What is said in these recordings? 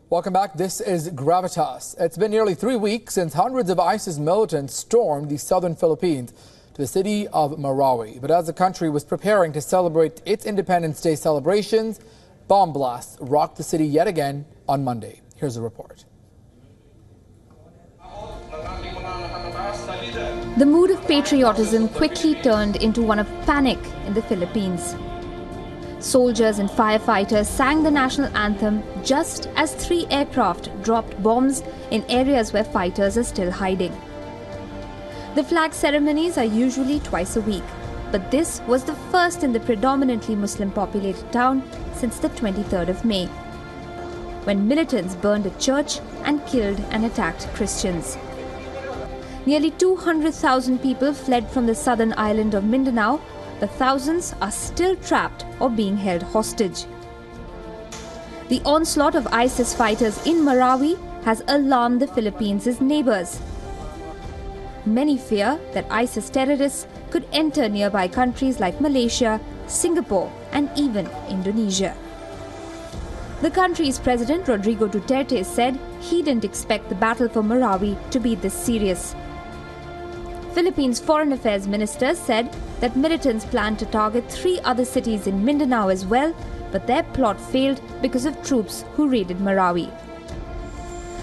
Welcome back. This is Gravitas. It's been nearly 3 weeks since hundreds of ISIS militants stormed the southern Philippines to the city of Marawi. But as the country was preparing to celebrate its Independence Day celebrations, bomb blasts rocked the city yet again on Monday. Here's a report. The mood of patriotism quickly turned into one of panic in the Philippines. Soldiers and firefighters sang the national anthem just as 3 aircraft dropped bombs in areas where fighters are still hiding. The flag ceremonies are usually twice a week, but this was the first in the predominantly Muslim-populated town since the 23rd of May, when militants burned a church and killed and attacked Christians. Nearly 200,000 people fled from the southern island of Mindanao, but thousands are still trapped or being held hostage. The onslaught of ISIS fighters in Marawi has alarmed the Philippines' neighbors. Many fear that ISIS terrorists could enter nearby countries like Malaysia, Singapore, and even Indonesia. The country's president, Rodrigo Duterte, said he didn't expect the battle for Marawi to be this serious. Philippines Foreign Affairs Minister said that militants planned to target 3 other cities in Mindanao as well, but their plot failed because of troops who raided Marawi.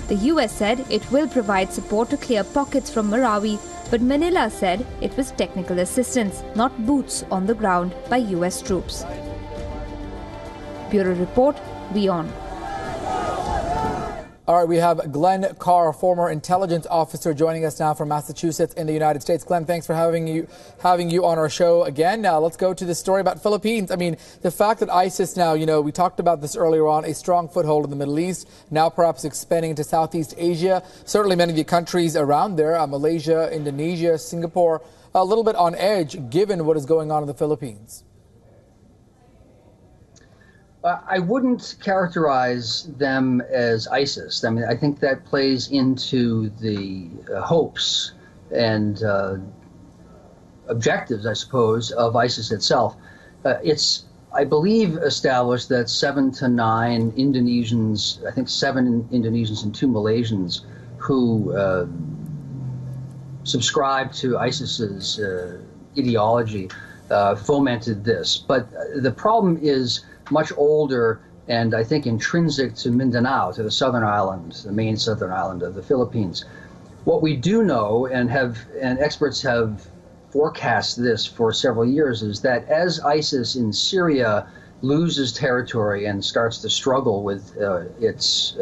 The US said it will provide support to clear pockets from Marawi, but Manila said it was technical assistance, not boots on the ground by US troops. Bureau Report, WION. All right, we have Glenn Carr, former intelligence officer, joining us now from Massachusetts in the United States. Glenn, thanks for having you on our show again. Now, let's go to the story about Philippines. I mean, the fact that ISIS now, we talked about this earlier on, a strong foothold in the Middle East, now perhaps expanding into Southeast Asia. Certainly many of the countries around there, Malaysia, Indonesia, Singapore, a little bit on edge given what is going on in the Philippines. I wouldn't characterize them as ISIS. I mean, I think that plays into the hopes and objectives, I suppose, of ISIS itself. It's, I believe, established that 7 to 9 Indonesians, I think 7 Indonesians and 2 Malaysians who subscribe to ISIS's ideology fomented this. But the problem is much older and I think intrinsic to Mindanao, to the southern island, the main southern island of the Philippines. What we do know, and experts have forecast this for several years, is that as ISIS in Syria loses territory and starts to struggle with its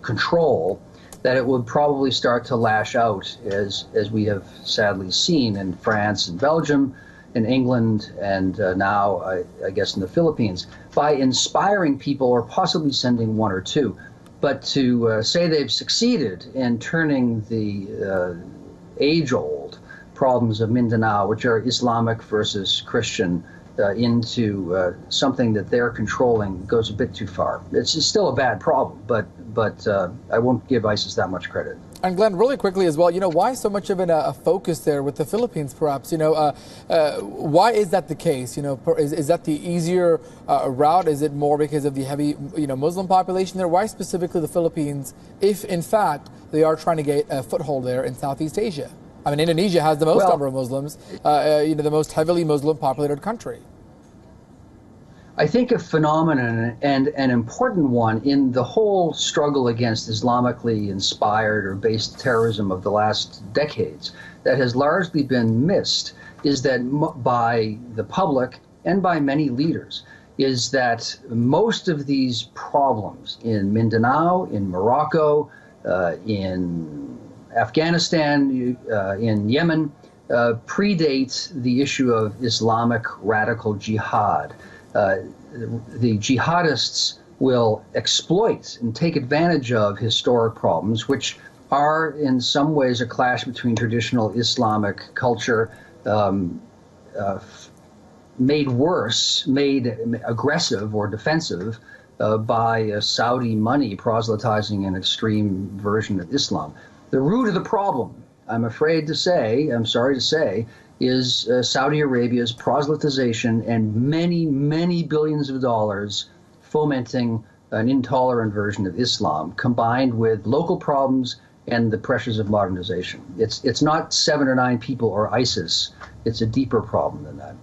control, that it would probably start to lash out, as we have sadly seen in France and Belgium, in England, and now, I guess, in the Philippines, by inspiring people or possibly sending 1 or 2. But to say they've succeeded in turning the age-old problems of Mindanao, which are Islamic versus Christian, into something that they're controlling goes a bit too far. It's still a bad problem, but I won't give ISIS that much credit. And Glenn, really quickly as well, why so much of a focus there with the Philippines, perhaps? Why is that the case? Is that the easier route? Is it more because of the heavy, Muslim population there? Why specifically the Philippines, if in fact they are trying to get a foothold there in Southeast Asia? I mean, Indonesia has the most number of Muslims, the most heavily Muslim populated country. I think a phenomenon, and an important one, in the whole struggle against Islamically inspired or based terrorism of the last decades that has largely been missed, is that by the public and by many leaders, is that most of these problems in Mindanao, in Morocco, in Afghanistan, in Yemen, predate the issue of Islamic radical jihad. The jihadists will exploit and take advantage of historic problems, which are in some ways a clash between traditional Islamic culture, made worse, made aggressive or defensive by Saudi money proselytizing an extreme version of Islam. The root of the problem, I'm sorry to say, is Saudi Arabia's proselytization and many, many billions of dollars fomenting an intolerant version of Islam, combined with local problems and the pressures of modernization. It's not 7 or 9 people or ISIS. It's a deeper problem than that.